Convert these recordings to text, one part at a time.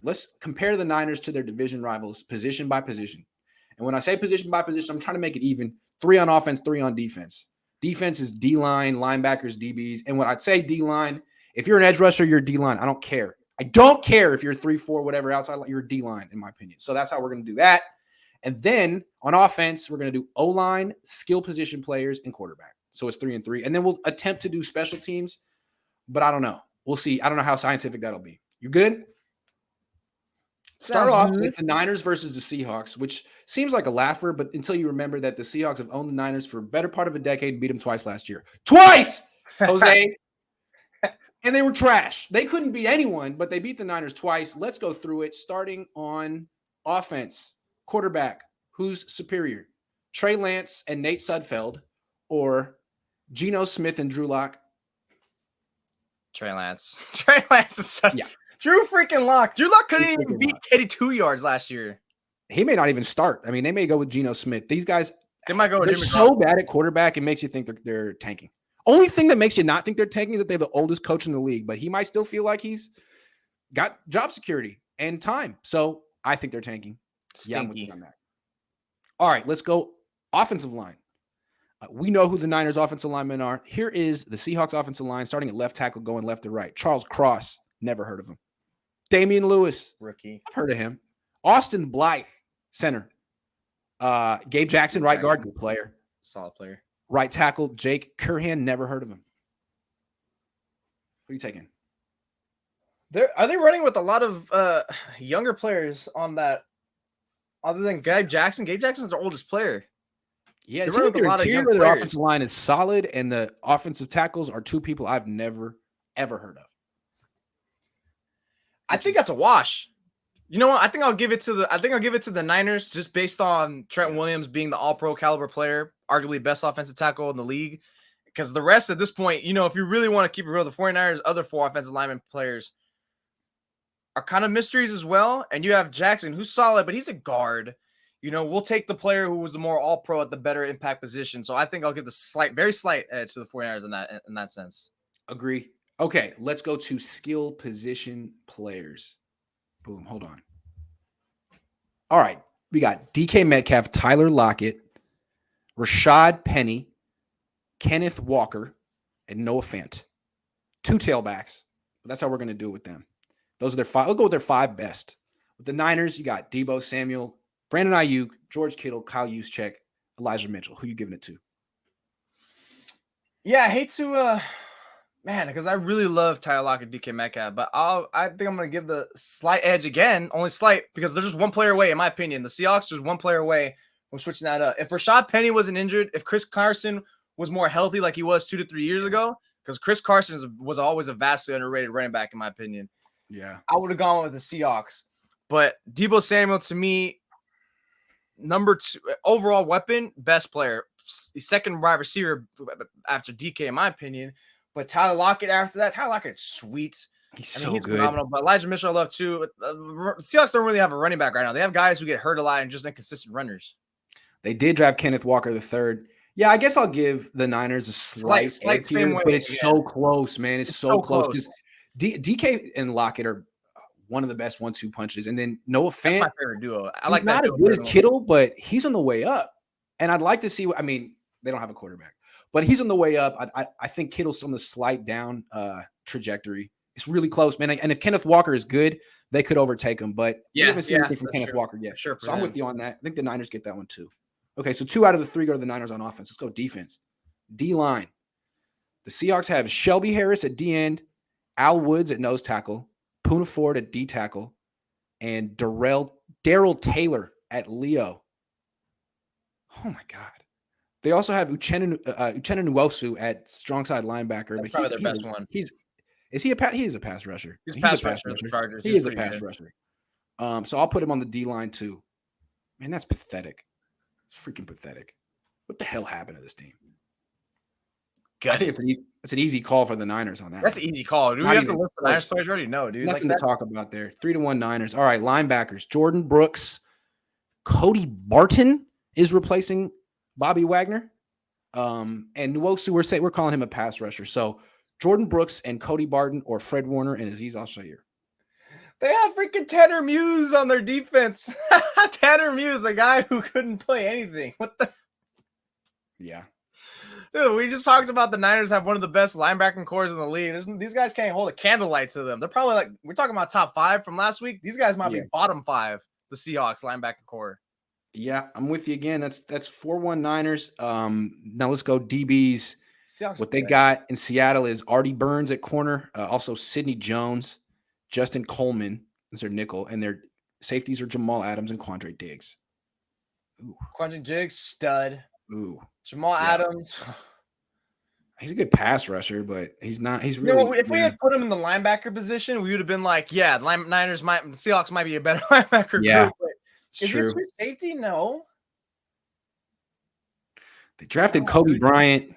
let's compare the Niners to their division rivals position by position. And when I say position by position, I'm trying to make it even. 3 on offense, 3 on defense. Defense is D-line, linebackers, DBs. And when I'd say D-line, if you're an edge rusher, you're D-line. I don't care. I don't care if you're 3-4, whatever, outside, you're D-line, in my opinion. So that's how we're going to do that. And then on offense, we're going to do O-line, skill position players, and quarterback. So it's 3 and 3. And then we'll attempt to do special teams, but I don't know. We'll see. I don't know how scientific that'll be. You good? Start off with the Niners versus the Seahawks, which seems like a laugher, but until you remember that the Seahawks have owned the Niners for a better part of a decade and beat them twice last year. Twice, Jose! And they were trash. They couldn't beat anyone, but they beat the Niners twice. Let's go through it, starting on offense. Quarterback, who's superior? Trey Lance and Nate Sudfeld, or Geno Smith and Drew Lock? Trey Lance. Trey Lance is Drew freaking Lock. Drew Lock couldn't even beat Teddy 2 yards last year. He may not even start. I mean, they may go with Geno Smith. These guys, they might go with they're Jimmy so bad at quarterback, it makes you think they're tanking. Only thing that makes you not think they're tanking is that they have the oldest coach in the league, but he might still feel like he's got job security and time. So I think they're tanking. Stinky. Yeah, I'm with you on that. All right, let's go offensive line. We know who the Niners offensive linemen are. Here is the Seahawks offensive line starting at left tackle, going left to right. Charles Cross, never heard of him. Damian Lewis, rookie. I've heard of him. Austin Blythe, center. Gabe Jackson, right guard, good player. Solid player. Right tackle, Jake Curhan, never heard of him. Who are you taking? Are they running with a lot of younger players on that other than Gabe Jackson? Gabe Jackson's their oldest player. Yeah, it seems like their interior of their offensive line is solid, and the offensive tackles are 2 people I've never, ever heard of. I think that's a wash. You know what? I think I'll give it to the Niners just based on Trent Williams being the all-pro caliber player, arguably best offensive tackle in the league. Because the rest at this point, if you really want to keep it real, the 49ers' other 4 offensive lineman players are kind of mysteries as well. And you have Jackson, who's solid, but he's a guard. We'll take the player who was the more all-pro at the better impact position. So I think I'll give the very slight edge to the 49ers in that sense. Agree. Okay, let's go to skill position players. Boom, hold on. All right, we got DK Metcalf, Tyler Lockett, Rashad Penny, Kenneth Walker, and Noah Fant. 2 tailbacks. That's how we're going to do it with them. Those are their 5. We'll go with their 5 best. With the Niners, you got Deebo Samuel, Brandon Ayuk, George Kittle, Kyle Juszczyk, Elijah Mitchell. Who you giving it to? Yeah, I hate to, because I really love Tyler Lockett and DK Metcalf, but I think I'm going to give the slight edge again, only slight, because they're just 1 player away, in my opinion. The Seahawks just 1 player away from switching that up. If Rashad Penny wasn't injured, if Chris Carson was more healthy like he was 2 to 3 years ago, because Chris Carson was always a vastly underrated running back, in my opinion. Yeah, I would have gone with the Seahawks. But Deebo Samuel, to me, number 2 overall weapon, best player, second wide receiver after DK, in my opinion. But Tyler Lockett after that, Tyler Lockett's sweet. He's good. Phenomenal. But Elijah Mitchell, I love too. Seahawks don't really have a running back right now. They have guys who get hurt a lot and just inconsistent runners. They did draft Kenneth Walker III. Yeah, I guess I'll give the Niners a slight same way, but it's so close, man. It's so close because DK and Lockett are one of the best 1-2 punches, and then Noah Fant. That's my favorite duo. He's not as good as Kittle, but he's on the way up. And I'd like to see. I mean, they don't have a quarterback, but he's on the way up. I think Kittle's on the slight down trajectory. It's really close, man. And if Kenneth Walker is good, they could overtake him. But we haven't seen anything from Kenneth Walker yet. Sure, so I'm with you on that. I think the Niners get that one too. Okay, so 2 out of the 3 go to the Niners on offense. Let's go defense. D-line. The Seahawks have Shelby Harris at D-end, Al Woods at nose tackle, Poona Ford at D tackle, and Darrell Taylor at Leo. Oh, my God. They also have Uchenna Nwosu at strong side linebacker. That's probably their best one. He is a pass rusher. He's a pass rusher. He is a pass rusher. So I'll put him on the D-line too. Man, that's pathetic. It's freaking pathetic. What the hell happened to this team? I think it's an easy call for the Niners on that. That's an easy call. Do we have to list the Niners players already? No, dude. Nothing to talk about there. 3-1 Niners. All right, linebackers. Jordan Brooks. Cody Barton is replacing Bobby Wagner. And Nwosu, we're calling him a pass rusher. So Jordan Brooks and Cody Barton or Fred Warner and Azeez Al-Shaair. They have freaking Tanner Muse on their defense. Tanner Muse, the guy who couldn't play anything. What the? Yeah. Dude, we just talked about the Niners have one of the best linebacking cores in the league. These guys can't hold a candlelight to them. They're probably like, we're talking about top 5 from last week. These guys might be bottom 5, the Seahawks linebacking core. Yeah, I'm with you again. That's 4-1 Niners. Now let's go DBs. Seahawks what they got in Seattle is Artie Burns at corner, also Sidney Jones, Justin Coleman is their nickel, and their safeties are Jamal Adams and Quandre Diggs. Ooh. Quandre Diggs, stud. Ooh. Jamal Adams. He's a good pass rusher, but he's not. He's really. If we had put him in the linebacker position, we would have been like, yeah, the Seahawks might be a better linebacker group. But it's true. Is it safety? No. They drafted Kobe Bryant.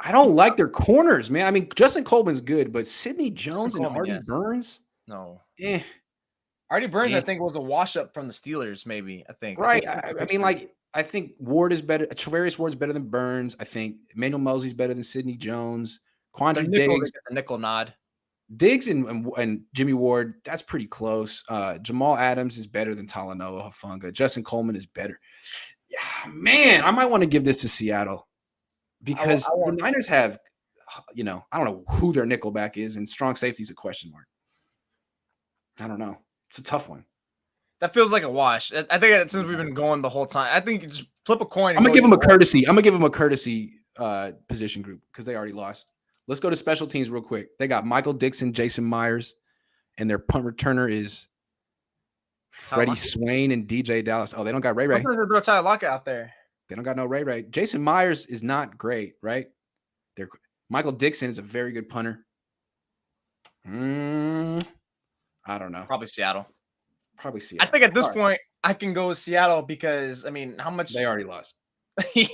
I don't like their corners, man. I mean, Justin Coleman's good, but Sidney Jones and Artie Burns? No. Artie Burns, I think, was a wash-up from the Steelers, maybe, I think. Right. I mean, like, I think Ward is better. Travarius Ward's better than Burns. I think Emmanuel Mosley's better than Sidney Jones. Quandre Diggs. The nickel nod. Diggs and Jimmy Ward, that's pretty close. Jamal Adams is better than Talanoa Hufanga. Justin Coleman is better. Yeah, man, I might want to give this to Seattle because the Niners have, I don't know who their nickelback is, and strong safety is a question mark. I don't know. It's a tough one. That feels like a wash. I think since we've been going the whole time, I think you just flip a coin. I'm gonna give them a courtesy. I'm gonna give them a courtesy position group because they already lost. Let's go to special teams real quick. They got Michael Dixon, Jason Myers, and their punt returner is Freddie Swain and DJ Dallas. Oh, they don't got Ray Ray. Throw Tyler Lockett out there. They don't got no Ray Ray. Jason Myers is not great, right? Michael Dixon is a very good punter. I don't know. Probably Seattle. I think at this point I can go with Seattle because, I mean, how much they already lost. Yeah.